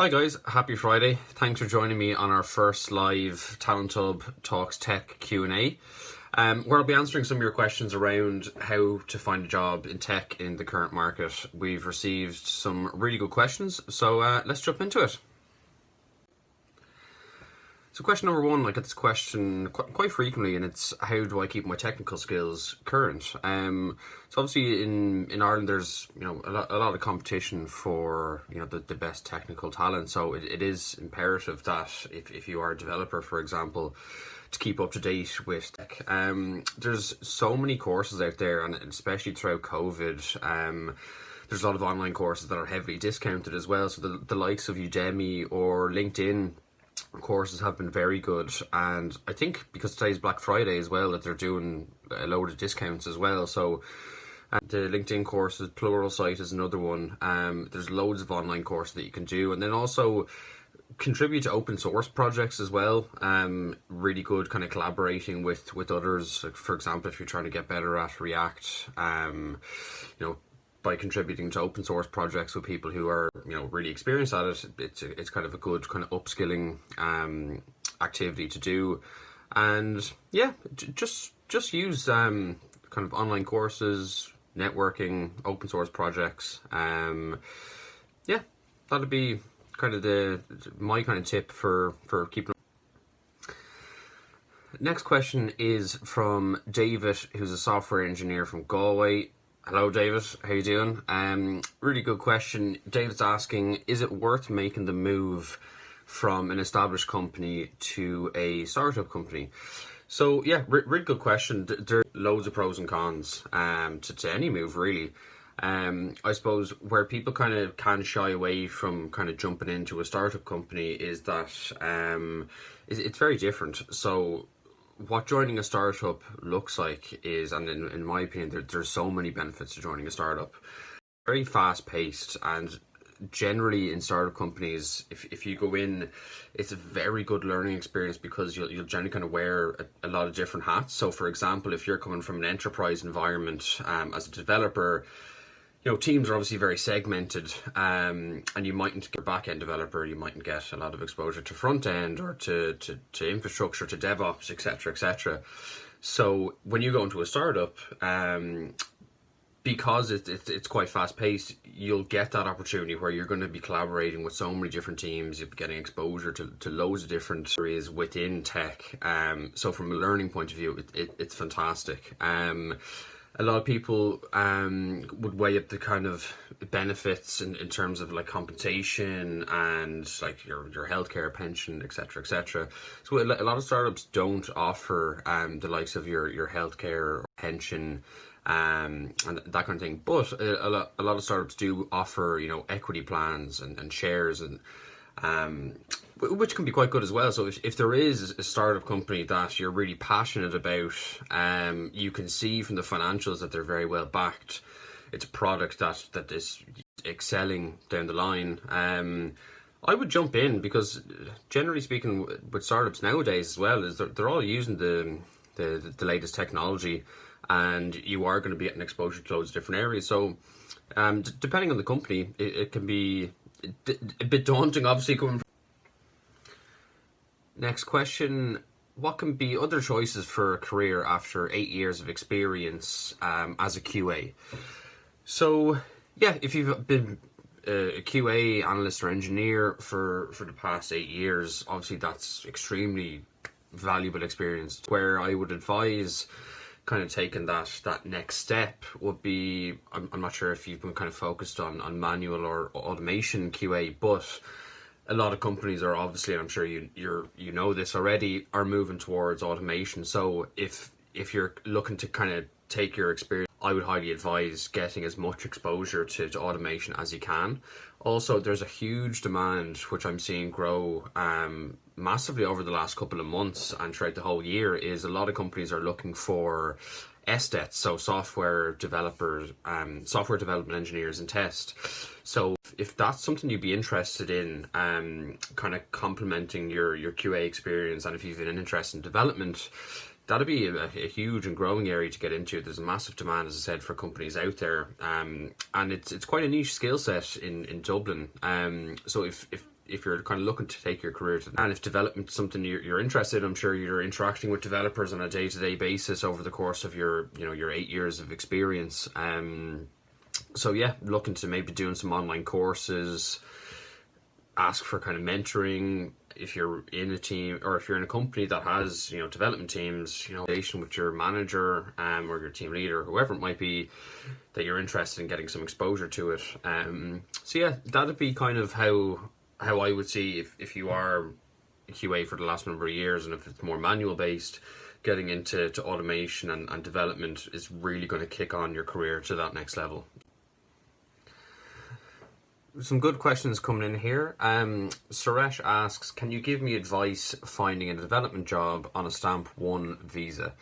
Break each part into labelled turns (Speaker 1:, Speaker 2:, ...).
Speaker 1: Hi guys, happy Friday. Thanks for joining me on our first live TalentHub Talks Tech Q&A, where I'll be answering some of your questions around how to find a job in tech in the current market. We've received some really good questions, so let's jump into it. So question number one, I get this question quite frequently, and it's how do I keep my technical skills current? So obviously in Ireland there's a lot of competition for the best technical talent. So it is imperative that if you are a developer, for example, to keep up to date with tech. There's so many courses out there, and especially throughout COVID. There's a lot of online courses that are heavily discounted as well. So the likes of Udemy or LinkedIn courses have been very good, and I think because today's Black Friday as well, that they're doing a load of discounts as well. So the LinkedIn courses, Pluralsight is another one. There's loads of online courses that you can do, and then also contribute to open source projects as well. Really good kind of collaborating with others. Like for example, if you're trying to get better at React, by contributing to open source projects with people who are really experienced at it, it's kind of a good kind of upskilling activity to do. And yeah, just use kind of online courses, networking, open source projects. Yeah, that'd be kind of my kind of tip for keeping. Next question is from David, who's a software engineer from Galway. Hello David, how you doing? Really good question. David's asking, is it worth making the move from an established company to a startup company? So yeah, really good question. There are loads of pros and cons to any move really. I suppose where people kind of can shy away from kind of jumping into a startup company is that it's very different. So what joining a startup looks like is, and in my opinion, there's so many benefits to joining a startup. Very fast paced, and generally in startup companies, if you go in, it's a very good learning experience because you'll generally kind of wear a lot of different hats. So for example, if you're coming from an enterprise environment as a developer, teams are obviously very segmented, and you mightn't get a back-end developer, you mightn't get a lot of exposure to front-end or to infrastructure, to DevOps, etc., etc. So when you go into a startup, because it's quite fast-paced, you'll get that opportunity where you're going to be collaborating with so many different teams, you'll be getting exposure to loads of different areas within tech. So from a learning point of view, it's fantastic. A lot of people would weigh up the kind of benefits in terms of like compensation and like your healthcare, pension, etc., etc. So a lot of startups don't offer the likes of your healthcare, pension, and that kind of thing. But a lot of startups do offer equity plans and shares, and which can be quite good as well. So if there is a startup company that you're really passionate about, you can see from the financials that they're very well backed. It's a product that is excelling down the line. I would jump in because generally speaking, with startups nowadays as well, is they're all using the latest technology, and you are going to be getting exposure to loads of different areas. So depending on the company, it can be a bit daunting, obviously, coming from. Next question, what can be other choices for a career after 8 years of experience as a QA? So yeah, if you've been a QA analyst or engineer for the past 8 years, obviously that's extremely valuable experience. Where I would advise kind of taking that next step would be, I'm not sure if you've been kind of focused on manual or automation QA, but a lot of companies are obviously, and I'm sure you know this already, are moving towards automation. So if you're looking to kind of take your experience, I would highly advise getting as much exposure to automation as you can. Also, there's a huge demand, which I'm seeing grow massively over the last couple of months and throughout the whole year, is a lot of companies are looking for SDETs, so software developers, software development engineers and test. So if that's something you'd be interested in, kind of complementing your QA experience, and if you've an interest in development, that'd be a huge and growing area to get into. There's a massive demand, as I said, for companies out there, and it's quite a niche skill set in Dublin. So if if you're kind of looking to take your career to, and if development is something you're interested in, I'm sure you're interacting with developers on a day-to-day basis over the course of your 8 years of experience. So yeah, looking to maybe doing some online courses, ask for kind of mentoring if you're in a team or if you're in a company that has development teams, relation with your manager or your team leader, whoever it might be, that you're interested in getting some exposure to it. So yeah, that'd be kind of how I would see if you are a QA for the last number of years, and if it's more manual based, getting into automation and development is really going to kick on your career to that next level. Some good questions coming in here. Suresh asks, can you give me advice finding a development job on a Stamp 1 visa?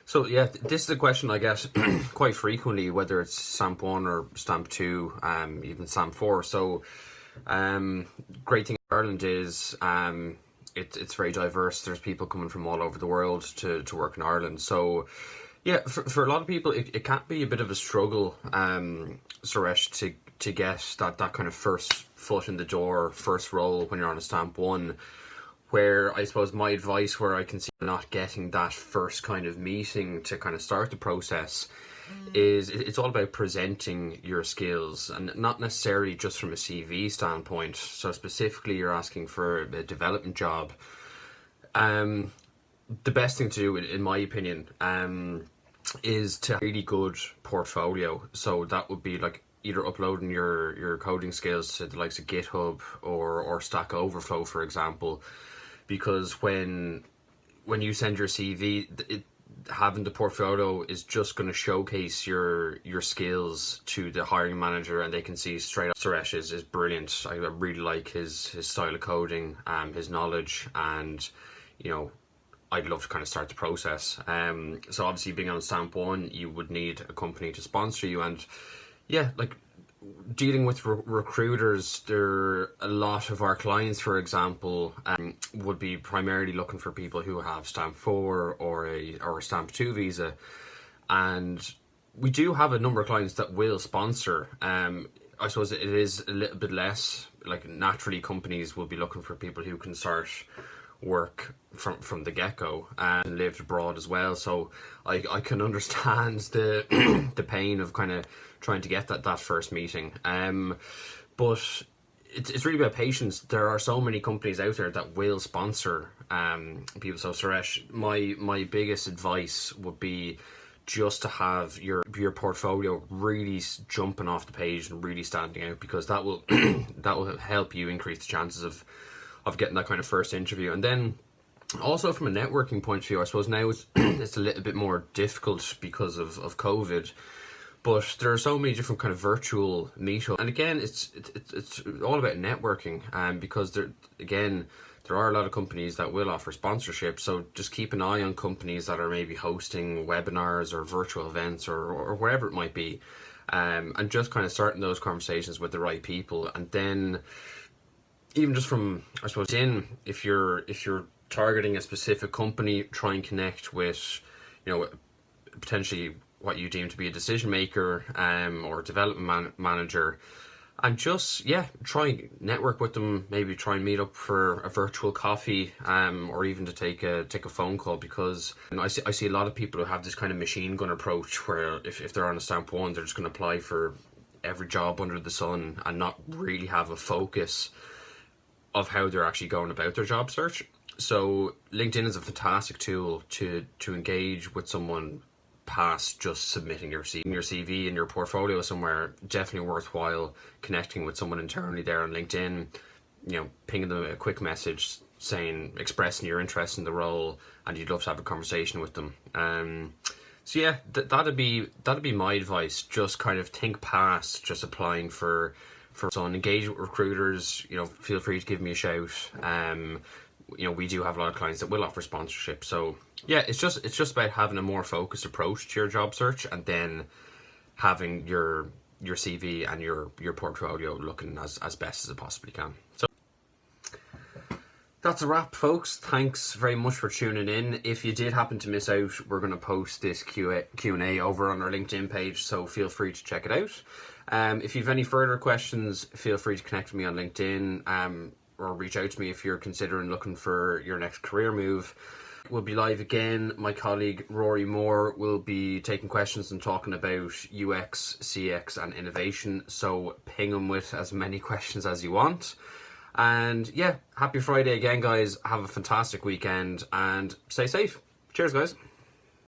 Speaker 1: So yeah, this is a question I get quite frequently, whether it's Stamp 1 or Stamp 2, even Stamp 4. So great thing about Ireland is it's very diverse. There's people coming from all over the world to work in Ireland. So yeah, for a lot of people, it can be a bit of a struggle, Suresh, to get that kind of first foot in the door, first role when you're on a Stamp 1, where I suppose my advice, where I can see not getting that first kind of meeting to kind of start the process, is it's all about presenting your skills, and not necessarily just from a CV standpoint. So specifically, you're asking for a development job. The best thing to do, in my opinion, is to have a really good portfolio. So that would be like either uploading your coding skills to the likes of GitHub or Stack Overflow, for example, because when you send your CV, having the portfolio is just going to showcase your skills to the hiring manager, and they can see straight up Suresh is brilliant. I really like his style of coding, his knowledge, and I'd love to kind of start the process. So obviously, being on Stamp 1, you would need a company to sponsor you, and yeah, like dealing with recruiters, a lot of our clients, for example, would be primarily looking for people who have Stamp 4 or a Stamp 2 visa, and we do have a number of clients that will sponsor. I suppose it is a little bit less, like naturally companies will be looking for people who can start work from the get-go and lived abroad as well. So I can understand the the pain of kind of trying to get that first meeting. But it's really about patience. There are so many companies out there that will sponsor people. So Suresh, my biggest advice would be just to have your portfolio really jumping off the page and really standing out, because that will that will help you increase the chances of getting that kind of first interview. And then also from a networking point of view, I suppose now it's a little bit more difficult because of COVID, but there are so many different kind of virtual meetups, and again it's all about networking, because there are a lot of companies that will offer sponsorship. So just keep an eye on companies that are maybe hosting webinars or virtual events or wherever it might be, and just kind of starting those conversations with the right people. And then even just from, I suppose, if you're targeting a specific company, try and connect with, potentially what you deem to be a decision maker, or development manager, and just try and network with them. Maybe try and meet up for a virtual coffee, or even to take a phone call, because I see a lot of people who have this kind of machine gun approach, where if they're on a Stamp 1, they're just going to apply for every job under the sun and not really have a focus of how they're actually going about their job search. So LinkedIn is a fantastic tool to engage with someone past just submitting your CV and your portfolio somewhere. Definitely worthwhile connecting with someone internally there on LinkedIn, pinging them a quick message expressing your interest in the role, and you'd love to have a conversation with them. So yeah, that'd be my advice. Just kind of think past just applying for so engage with recruiters. Feel free to give me a shout. We do have a lot of clients that will offer sponsorship. So yeah, it's just about having a more focused approach to your job search, and then having your CV and your portfolio looking as best as it possibly can. So that's a wrap, folks. Thanks very much for tuning in. If you did happen to miss out, we're going to post this Q&A over on our LinkedIn page, so feel free to check it out. If you have any further questions, feel free to connect with me on LinkedIn. or reach out to me if you're considering looking for your next career move. We'll be live again. My colleague Rory Moore will be taking questions and talking about UX, CX and innovation. So ping him with as many questions as you want. And yeah, happy Friday again, guys. Have a fantastic weekend and stay safe. Cheers, guys.